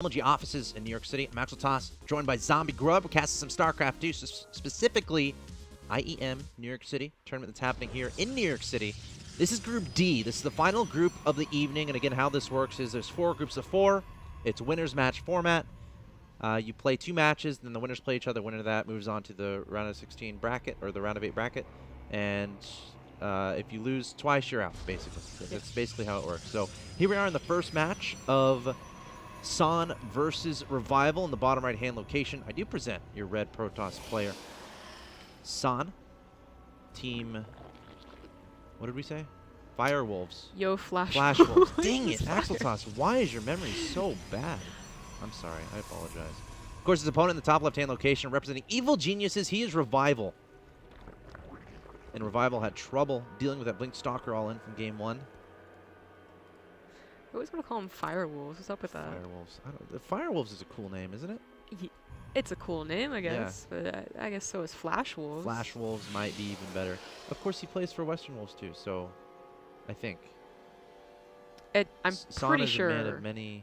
MLG offices in New York City. I'm Axel Toss, joined by Zombie Grub. We're casting some StarCraft 2, specifically IEM New York City, tournament that's happening here in New York City. This is Group D. This is the final group of the evening, and again, how this works is there's 4 groups of 4. It's winners match format. You play 2 matches, then the winners play each other. Winner of that moves on to the round of 16 bracket, or the round of 8 bracket, and if you lose twice, you're out, basically. That's basically how it works. So here we are in the first match of San versus Revival in the bottom right-hand location. I do present your red Protoss player. San, team, what did we say? Firewolves. Yo, Flash. Wolves. Dang it, Axel Toss, why is your memory so bad? I'm sorry, I apologize. Of course, his opponent in the top left-hand location representing Evil Geniuses, he is Revival. And Revival had trouble dealing with that Blink Stalker all in from game 1. I always want to call them Firewolves. What's up with that? Firewolves. The Firewolves is a cool name, isn't it? It's a cool name, I guess. Yeah. But I guess so is Flash Wolves. Flash Wolves might be even better. Of course, he plays for Western Wolves too, so I think. I'm pretty sure. A man of many.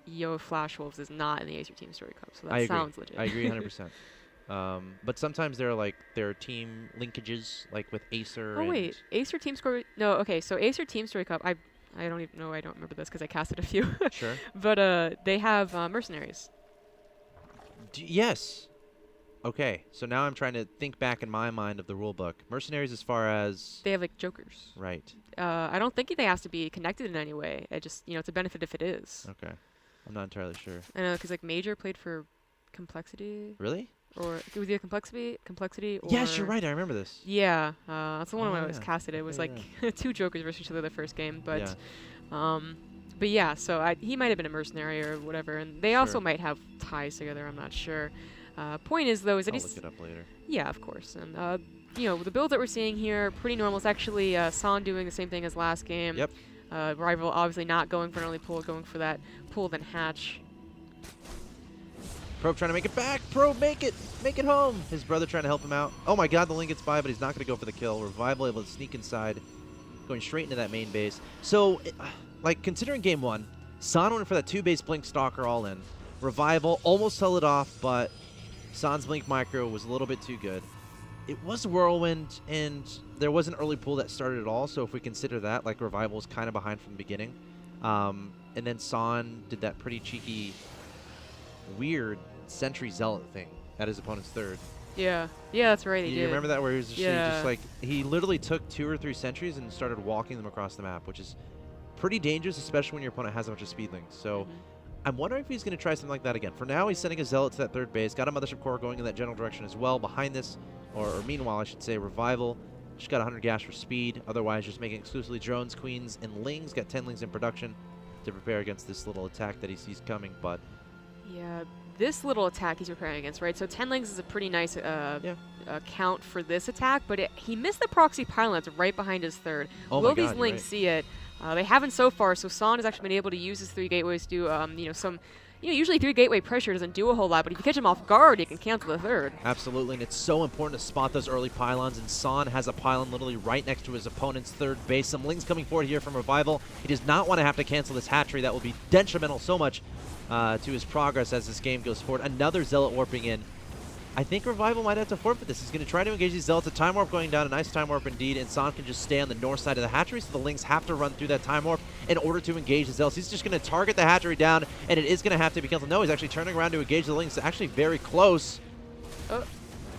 Yo, Flash Wolves is not in the Acer Team Story Cup, so that sounds legit. I agree 100%. But sometimes there are team linkages, like with Acer. Oh wait, Acer Team Story. No, okay. So Acer Team Story Cup. I don't even know. I don't remember this because I casted a few. Sure. But they have mercenaries. Yes. Okay. So now I'm trying to think back in my mind of the rule book. Mercenaries, as far as they have like jokers. Right. I don't think they have to be connected in any way. I just it's a benefit if it is. Okay. I'm not entirely sure. I know because like Major played for Complexity. Really? Or it was either Complexity. Or yes, you're right. I remember this. Yeah, that's the one when I was casted. It was like 2 jokers versus each other the first game, but yeah. So he might have been a mercenary or whatever, and they also might have ties together. I'm not sure. Point is though, is that I'll look it up later. Yeah, of course. And the build that we're seeing here, pretty normal. It's actually San doing the same thing as last game. Yep. Rival obviously not going for an early pull, going for that pull then hatch. Probe trying to make it back. Probe, make it home. His brother trying to help him out. Oh my god, the link gets by, but he's not going to go for the kill. Revival able to sneak inside, going straight into that main base. So, like, considering game 1, San went for that 2-base Blink Stalker all in. Revival almost held it off, but San's Blink Micro was a little bit too good. It was Whirlwind, and there was an early pull that started it all, so if we consider that, like, Revival was kind of behind from the beginning. And then San did that pretty cheeky, weird Sentry Zealot thing at his opponent's third. Yeah, that's right. You remember that, where he was just like, he literally took 2 or 3 sentries and started walking them across the map, which is pretty dangerous, especially when your opponent has a bunch of speedlings. So I'm wondering if he's going to try something like that again. For now, he's sending a Zealot to that 3rd base. Got a Mothership Core going in that general direction as well. Behind this, or meanwhile, I should say, Revival just got 100 gas for speed. Otherwise, just making exclusively drones, queens, and lings. Got 10 lings in production to prepare against this little attack that he sees coming. But yeah, this little attack he's preparing against, right? So 10 lings is a pretty nice count for this attack, but he missed the proxy pylons right behind his 3rd. Will these lings see it? They haven't so far, so San has actually been able to use his 3 gateways to do usually 3 gateway pressure doesn't do a whole lot, but if you catch him off guard, he can cancel the 3rd. Absolutely, and it's so important to spot those early pylons, and San has a pylon literally right next to his opponent's 3rd base. Some lings coming forward here from Revival. He does not want to have to cancel this hatchery. That will be detrimental so much to his progress as this game goes forward. Another Zealot warping in. I think Revival might have to forfeit this. He's going to try to engage these Zealots. A Time Warp going down, a nice Time Warp indeed, and San can just stay on the north side of the hatchery, so the Lings have to run through that Time Warp in order to engage the Zealots. He's just going to target the hatchery down, and it is going to have to be canceled. No, he's actually turning around to engage the Lings. It's actually very close. Oh,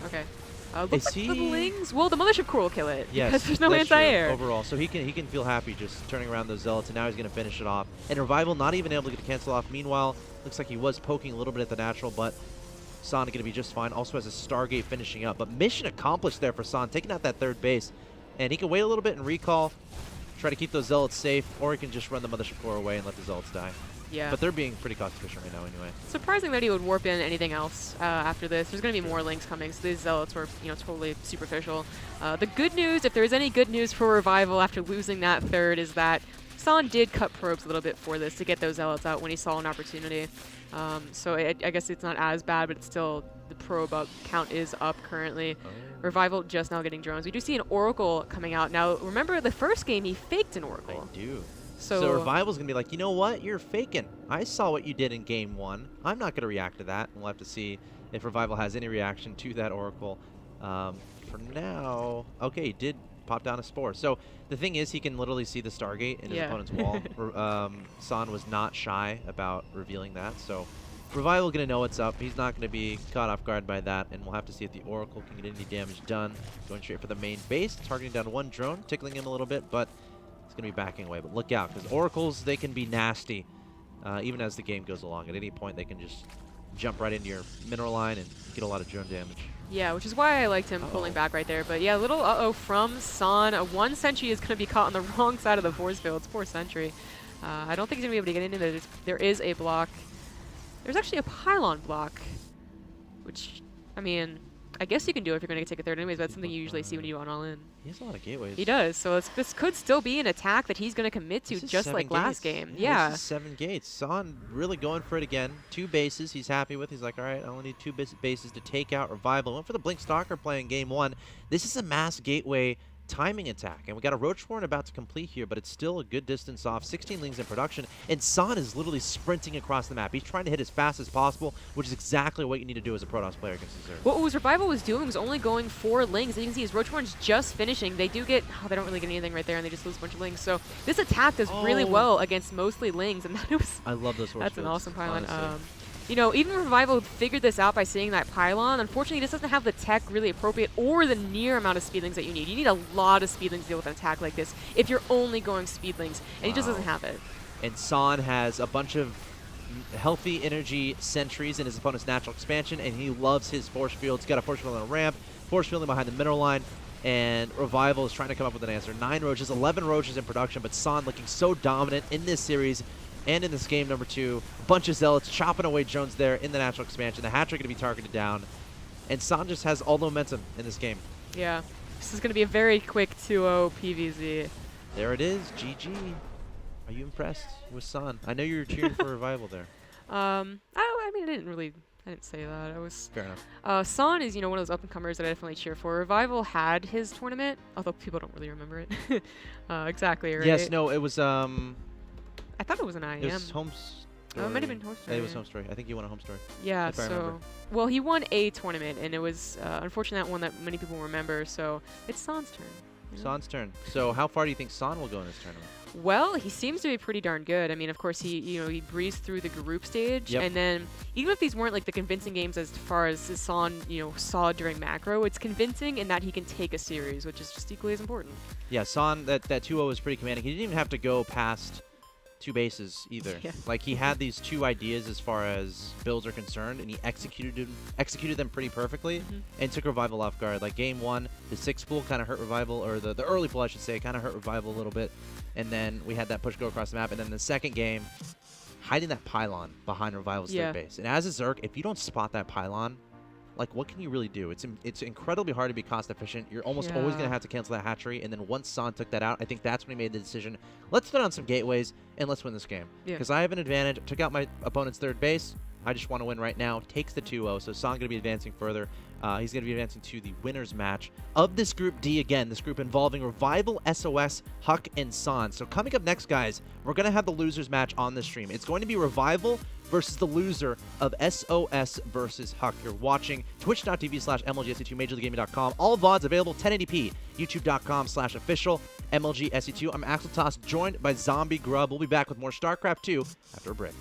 okay. Looks like the Lings. Well, the Mothership Core will kill it. Yes, because there's no anti-air. Overall, so he can feel happy just turning around those Zealots, and now he's going to finish it off. And Revival not even able to get cancel off. Meanwhile, looks like he was poking a little bit at the natural, but San going to be just fine. Also has a Stargate finishing up. But mission accomplished there for San, taking out that 3rd base. And he can wait a little bit and recall, try to keep those Zealots safe, or he can just run the Mothership Core away and let the Zealots die. Yeah. But they're being pretty cost efficient right now anyway. Surprising that he would warp in anything else after this. There's going to be more links coming, so these Zealots were totally superficial. The good news, if there's any good news for Revival after losing that 3rd, is that San did cut probes a little bit for this to get those Zealots out when he saw an opportunity. So I guess it's not as bad, but it's still, the probe count is up currently. Revival just now getting drones. We do see an Oracle coming out. Now, remember the first game he faked an Oracle. I do. So Revival's going to be like, you know what? You're faking. I saw what you did in Game 1. I'm not going to react to that. We'll have to see if Revival has any reaction to that Oracle. For now, okay, he did pop down a Spore. So the thing is, he can literally see the Stargate in his opponent's wall. San was not shy about revealing that. So Revival going to know what's up. He's not going to be caught off guard by that. And we'll have to see if the Oracle can get any damage done. Going straight for the main base, targeting down one drone, tickling him a little bit, but it's going to be backing away. But look out, because Oracles, they can be nasty even as the game goes along. At any point, they can just jump right into your mineral line and get a lot of drone damage. Yeah, which is why I liked him pulling back right there. But yeah, a little from San. One Sentry is going to be caught on the wrong side of the force field. It's poor Sentry. I don't think he's going to be able to get into it. There is a block. There's actually a pylon block, which, I mean, I guess you can do it if you're going to take a third anyways, but that's something you usually see when you go on all-in. He has a lot of gateways. He does, so this could still be an attack that he's going to commit to just like last game. Yeah. This is 7 gates. San really going for it again. 2 bases he's happy with. He's like, all right, I only need 2 bases to take out Revival. Went for the Blink Stalker play in Game 1. This is a mass gateway timing attack, and we got a Roach Warren about to complete here, but it's still a good distance off. 16 lings in production, and San is literally sprinting across the map. He's trying to hit as fast as possible, which is exactly what you need to do as a Protoss player against Zerg. What Revival was doing was only going 4 lings. You can see his Roach Warren's just finishing. They do get, they don't really get anything right there, and they just lose a bunch of lings. So this attack does really well against mostly lings, and that was. I love those. That's an awesome pylon. You know, even Revival figured this out by seeing that pylon. Unfortunately, he just doesn't have the tech really appropriate or the near amount of speedlings that you need. You need a lot of speedlings to deal with an attack like this if you're only going speedlings, and he just doesn't have it. And San has a bunch of healthy energy sentries in his opponent's natural expansion, and he loves his force field. He's got a force field on a ramp, force fielding behind the mineral line, and Revival is trying to come up with an answer. 9 roaches, 11 roaches in production, but San looking so dominant in this series. And in this game number 2, a bunch of Zealots chopping away drones there in the natural expansion. The Hatcher going to be targeted down. And San just has all the momentum in this game. Yeah. This is going to be a very quick 2-0 PVZ. There it is. GG. Are you impressed with San? I know you were cheering for Revival there. I mean, I didn't say that. I was. Fair enough. San is, one of those up-and-comers that I definitely cheer for. Revival had his tournament, although people don't really remember it. Exactly, right? Yes, no, it was, I thought it was an IEM. It was Home Story. Oh, it might have been Home Story. It was Home Story. I think he won a Home Story. Yeah, so. Well, he won a tournament, and it was unfortunately that one that many people remember, so it's San's turn. San's turn. So how far do you think San will go in this tournament? Well, he seems to be pretty darn good. I mean, of course, he breezed through the group stage, and then even if these weren't like the convincing games as far as San saw during macro, it's convincing in that he can take a series, which is just equally as important. Yeah, San, that 2-0 was pretty commanding. He didn't even have to go past 2 bases either. Yeah. Like, he had these 2 ideas as far as builds are concerned, and he executed them pretty perfectly, and took Revival off guard. Like Game 1, the 6 pool kind of hurt Revival, or the early pool I should say, kind of hurt Revival a little bit, and then we had that push go across the map, and then the second game, hiding that pylon behind Revival's third base. And as a Zerg, if you don't spot that pylon, like, what can you really do? It's incredibly hard to be cost efficient. You're almost always going to have to cancel that hatchery. And then once San took that out, I think that's when he made the decision. Let's throw on some gateways and let's win this game. Because I have an advantage. Took out my opponent's third base. I just want to win right now. Takes the 2-0. So San going to be advancing further. He's going to be advancing to the winner's match of this Group D again. This group involving Revival, SOS, Huck, and San. So coming up next, guys, we're going to have the losers match on the stream. It's going to be Revival versus the loser of SOS versus Huck. You're watching twitch.tv/MLGSE2, MajorLeagueGaming.com. All VODs available 1080p, YouTube.com/official MLGSE2. I'm Axel Toss, joined by Zombie Grub. We'll be back with more StarCraft 2 after a break.